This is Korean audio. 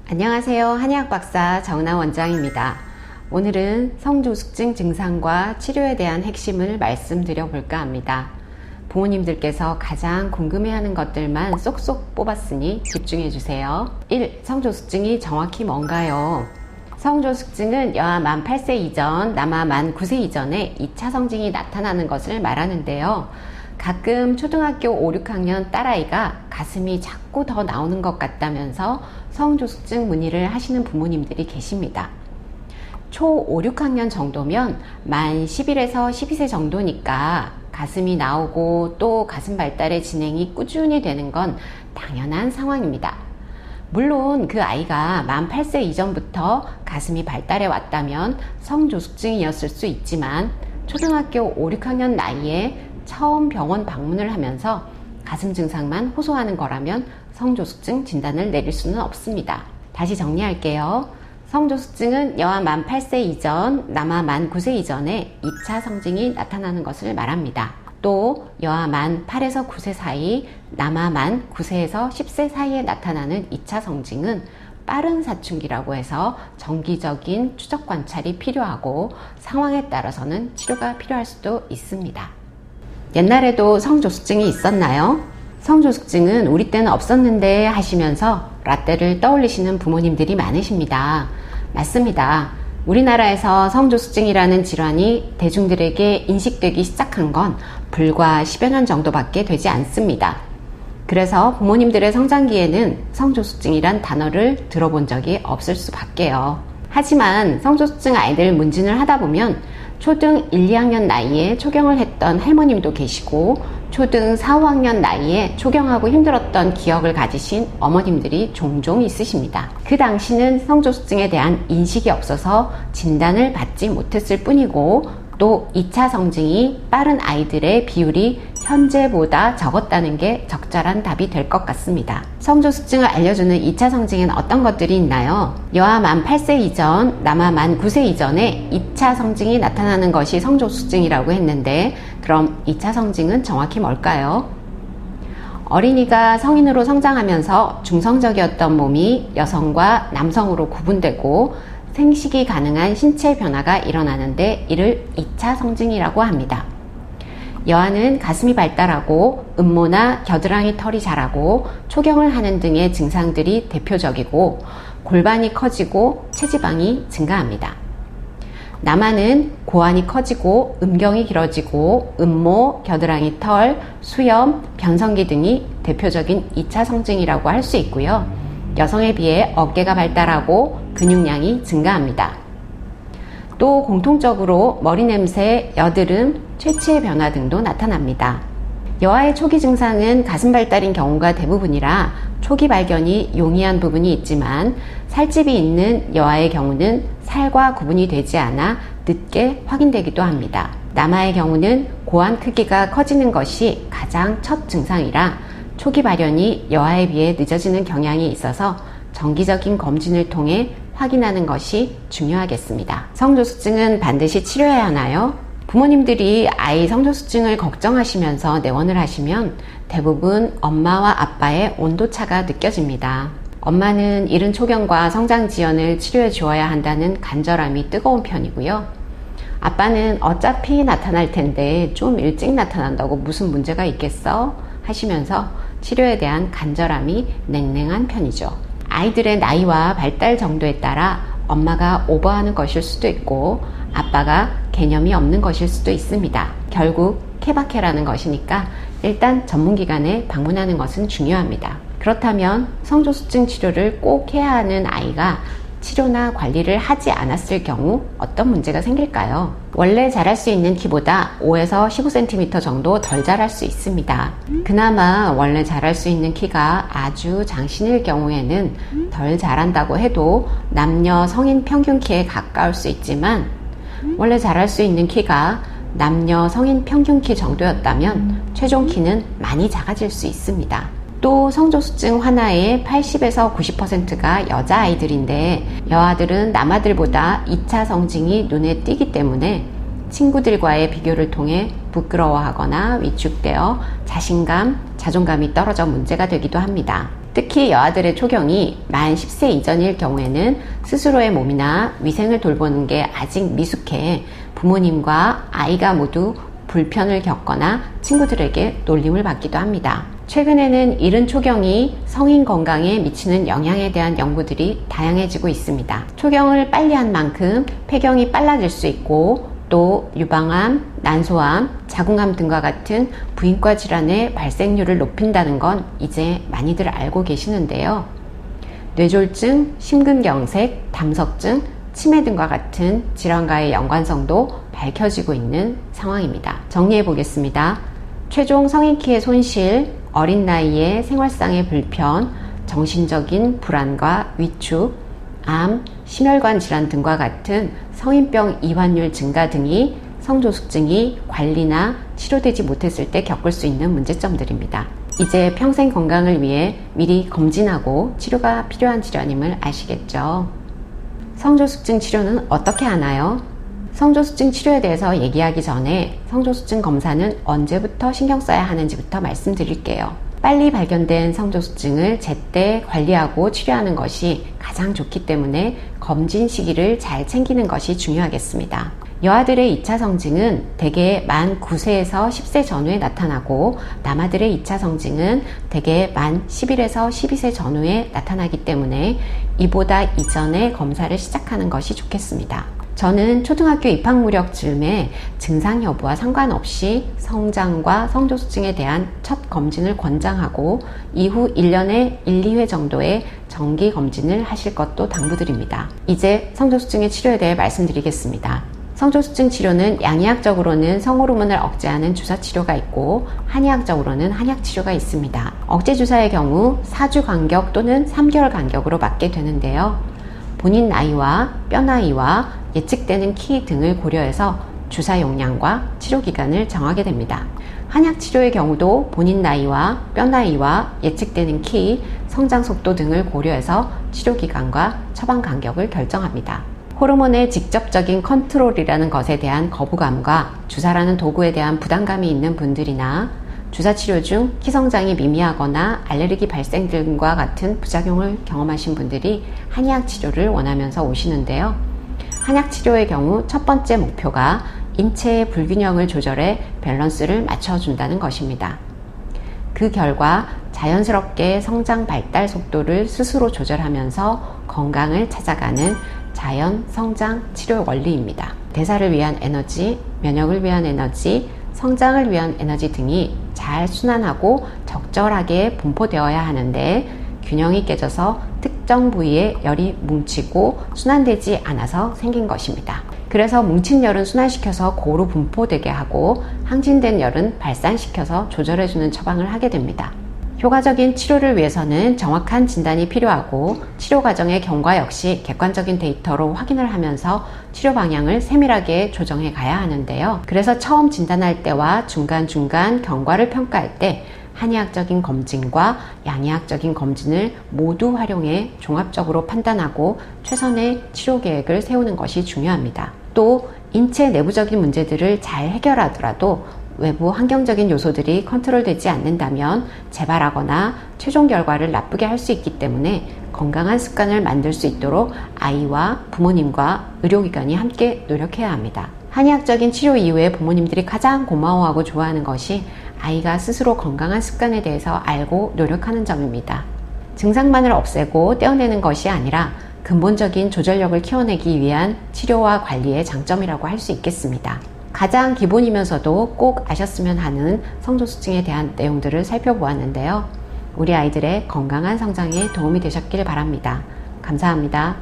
안녕하세요. 한의학 박사 정은아 원장입니다. 오늘은 성조숙증 증상과 치료에 대한 핵심을 말씀드려 볼까 합니다. 부모님들께서 가장 궁금해하는 것들만 쏙쏙 뽑았으니 집중해 주세요. 1. 성조숙증이 정확히 뭔가요? 성조숙증은 여아 만 8세 이전, 남아 만 9세 이전에 2차 성징이 나타나는 것을 말하는데요. 가끔 초등학교 5, 6학년 딸아이가 가슴이 자꾸 더 나오는 것 같다면서 성조숙증 문의를 하시는 부모님들이 계십니다. 초 5, 6학년 정도면 만 11에서 12세 정도니까 가슴이 나오고 또 가슴 발달의 진행이 꾸준히 되는 건 당연한 상황입니다. 물론 그 아이가 만 8세 이전부터 가슴이 발달해 왔다면 성조숙증이었을 수 있지만 초등학교 5, 6학년 나이에 처음 병원 방문을 하면서 가슴 증상만 호소하는 거라면 성조숙증 진단을 내릴 수는 없습니다. 다시 정리할게요. 성조숙증은 여아 만 8세 이전, 남아 만 9세 이전에 2차 성징이 나타나는 것을 말합니다. 또 여아 만 8에서 9세 사이, 남아 만 9세에서 10세 사이에 나타나는 2차 성징은 빠른 사춘기라고 해서 정기적인 추적 관찰이 필요하고 상황에 따라서는 치료가 필요할 수도 있습니다. 옛날에도 성조숙증이 있었나요? 성조숙증은 우리 때는 없었는데 하시면서 라떼를 떠올리시는 부모님들이 많으십니다. 맞습니다. 우리나라에서 성조숙증이라는 질환이 대중들에게 인식되기 시작한 건 불과 10여 년 정도밖에 되지 않습니다. 그래서 부모님들의 성장기에는 성조숙증이란 단어를 들어본 적이 없을 수밖에요. 하지만 성조숙증 아이들 문진을 하다 보면 초등 1, 2학년 나이에 초경을 했던 할머님도 계시고 초등 4, 5학년 나이에 초경하고 힘들었던 기억을 가지신 어머님들이 종종 있으십니다. 그 당시는 성조숙증에 대한 인식이 없어서 진단을 받지 못했을 뿐이고 또 2차 성징이 빠른 아이들의 비율이 현재보다 적었다는 게 적절한 답이 될 것 같습니다. 성조숙증을 알려주는 2차 성징엔 어떤 것들이 있나요? 여아 만 8세 이전, 남아 만 9세 이전에 2차 성징이 나타나는 것이 성조숙증이라고 했는데 그럼 2차 성징은 정확히 뭘까요? 어린이가 성인으로 성장하면서 중성적이었던 몸이 여성과 남성으로 구분되고 생식이 가능한 신체 변화가 일어나는데 이를 2차 성징이라고 합니다. 여아는 가슴이 발달하고 음모나 겨드랑이 털이 자라고 초경을 하는 등의 증상들이 대표적이고 골반이 커지고 체지방이 증가합니다. 남아는 고환이 커지고 음경이 길어지고 음모, 겨드랑이 털, 수염, 변성기 등이 대표적인 2차 성징이라고 할 수 있고요. 여성에 비해 어깨가 발달하고 근육량이 증가합니다. 또 공통적으로 머리 냄새, 여드름, 체취의 변화 등도 나타납니다. 여아의 초기 증상은 가슴 발달인 경우가 대부분이라 초기 발견이 용이한 부분이 있지만 살집이 있는 여아의 경우는 살과 구분이 되지 않아 늦게 확인되기도 합니다. 남아의 경우는 고환 크기가 커지는 것이 가장 첫 증상이라 초기 발현이 여아에 비해 늦어지는 경향이 있어서 정기적인 검진을 통해 확인하는 것이 중요하겠습니다. 성조숙증은 반드시 치료해야 하나요? 부모님들이 아이 성조숙증을 걱정하시면서 내원을 하시면 대부분 엄마와 아빠의 온도차가 느껴집니다. 엄마는 이른 초경과 성장 지연을 치료해 주어야 한다는 간절함이 뜨거운 편이고요. 아빠는 어차피 나타날 텐데 좀 일찍 나타난다고 무슨 문제가 있겠어? 하시면서 치료에 대한 간절함이 냉랭한 편이죠. 아이들의 나이와 발달 정도에 따라 엄마가 오버하는 것일 수도 있고 아빠가 개념이 없는 것일 수도 있습니다. 결국 케바케라는 것이니까 일단 전문기관에 방문하는 것은 중요합니다. 그렇다면 성조숙증 치료를 꼭 해야 하는 아이가 치료나 관리를 하지 않았을 경우 어떤 문제가 생길까요? 원래 자랄 수 있는 키보다 5에서 15cm 정도 덜 자랄 수 있습니다. 그나마 원래 자랄 수 있는 키가 아주 장신일 경우에는 덜 자란다고 해도 남녀 성인 평균 키에 가까울 수 있지만 원래 자랄 수 있는 키가 남녀 성인 평균 키 정도였다면 최종 키는 많이 작아질 수 있습니다. 또 성조숙증 환아의 80에서 90%가 여자아이들인데 여아들은 남아들보다 2차 성징이 눈에 띄기 때문에 친구들과의 비교를 통해 부끄러워하거나 위축되어 자신감, 자존감이 떨어져 문제가 되기도 합니다. 특히 여아들의 초경이 만 10세 이전일 경우에는 스스로의 몸이나 위생을 돌보는 게 아직 미숙해 부모님과 아이가 모두 불편을 겪거나 친구들에게 놀림을 받기도 합니다. 최근에는 이른 초경이 성인 건강에 미치는 영향에 대한 연구들이 다양해지고 있습니다. 초경을 빨리 한 만큼 폐경이 빨라질 수 있고 또 유방암, 난소암, 자궁암 등과 같은 부인과 질환의 발생률을 높인다는 건 이제 많이들 알고 계시는데요. 뇌졸중, 심근경색, 담석증, 치매 등과 같은 질환과의 연관성도 밝혀지고 있는 상황입니다. 정리해 보겠습니다. 최종 성인 키의 손실, 어린 나이에 생활상의 불편, 정신적인 불안과 위축, 암, 심혈관 질환 등과 같은 성인병 이환율 증가 등이 성조숙증이 관리나 치료되지 못했을 때 겪을 수 있는 문제점들입니다. 이제 평생 건강을 위해 미리 검진하고 치료가 필요한 질환임을 아시겠죠? 성조숙증 치료는 어떻게 하나요? 성조숙증 치료에 대해서 얘기하기 전에 성조숙증 검사는 언제부터 신경 써야 하는지부터 말씀드릴게요. 빨리 발견된 성조숙증을 제때 관리하고 치료하는 것이 가장 좋기 때문에 검진 시기를 잘 챙기는 것이 중요하겠습니다. 여아들의 2차 성징은 대개 만 9세에서 10세 전후에 나타나고 남아들의 2차 성징은 대개 만 11에서 12세 전후에 나타나기 때문에 이보다 이전에 검사를 시작하는 것이 좋겠습니다. 저는 초등학교 입학 무렵 즈음에 증상 여부와 상관없이 성장과 성조숙증에 대한 첫 검진을 권장하고 이후 1년에 1, 2회 정도의 정기 검진을 하실 것도 당부드립니다. 이제 성조숙증의 치료에 대해 말씀드리겠습니다. 성조숙증 치료는 양의학적으로는 성호르몬을 억제하는 주사 치료가 있고 한의학적으로는 한약 치료가 있습니다. 억제 주사의 경우 4주 간격 또는 3개월 간격으로 맞게 되는데요. 본인 나이와 뼈 나이와 예측되는 키 등을 고려해서 주사 용량과 치료 기간을 정하게 됩니다. 한약 치료의 경우도 본인 나이와 뼈 나이와 예측되는 키, 성장 속도 등을 고려해서 치료 기간과 처방 간격을 결정합니다. 호르몬의 직접적인 컨트롤이라는 것에 대한 거부감과 주사라는 도구에 대한 부담감이 있는 분들이나 주사 치료 중 키 성장이 미미하거나 알레르기 발생 등과 같은 부작용을 경험하신 분들이 한의학 치료를 원하면서 오시는데요. 한약 치료의 경우 첫 번째 목표가 인체의 불균형을 조절해 밸런스를 맞춰준다는 것입니다. 그 결과 자연스럽게 성장 발달 속도를 스스로 조절하면서 건강을 찾아가는 자연 성장 치료 원리입니다. 대사를 위한 에너지, 면역을 위한 에너지, 성장을 위한 에너지 등이 잘 순환하고 적절하게 분포되어야 하는데 균형이 깨져서 특정 부위에 열이 뭉치고 순환되지 않아서 생긴 것입니다. 그래서 뭉친 열은 순환시켜서 고루 분포되게 하고 항진된 열은 발산시켜서 조절해주는 처방을 하게 됩니다. 효과적인 치료를 위해서는 정확한 진단이 필요하고 치료 과정의 경과 역시 객관적인 데이터로 확인을 하면서 치료 방향을 세밀하게 조정해 가야 하는데요. 그래서 처음 진단할 때와 중간중간 경과를 평가할 때 한의학적인 검진과 양의학적인 검진을 모두 활용해 종합적으로 판단하고 최선의 치료 계획을 세우는 것이 중요합니다. 또 인체 내부적인 문제들을 잘 해결하더라도 외부 환경적인 요소들이 컨트롤되지 않는다면 재발하거나 최종 결과를 나쁘게 할 수 있기 때문에 건강한 습관을 만들 수 있도록 아이와 부모님과 의료기관이 함께 노력해야 합니다. 한의학적인 치료 이후에 부모님들이 가장 고마워하고 좋아하는 것이 아이가 스스로 건강한 습관에 대해서 알고 노력하는 점입니다. 증상만을 없애고 떼어내는 것이 아니라 근본적인 조절력을 키워내기 위한 치료와 관리의 장점이라고 할 수 있겠습니다. 가장 기본이면서도 꼭 아셨으면 하는 성조숙증에 대한 내용들을 살펴보았는데요. 우리 아이들의 건강한 성장에 도움이 되셨길 바랍니다. 감사합니다.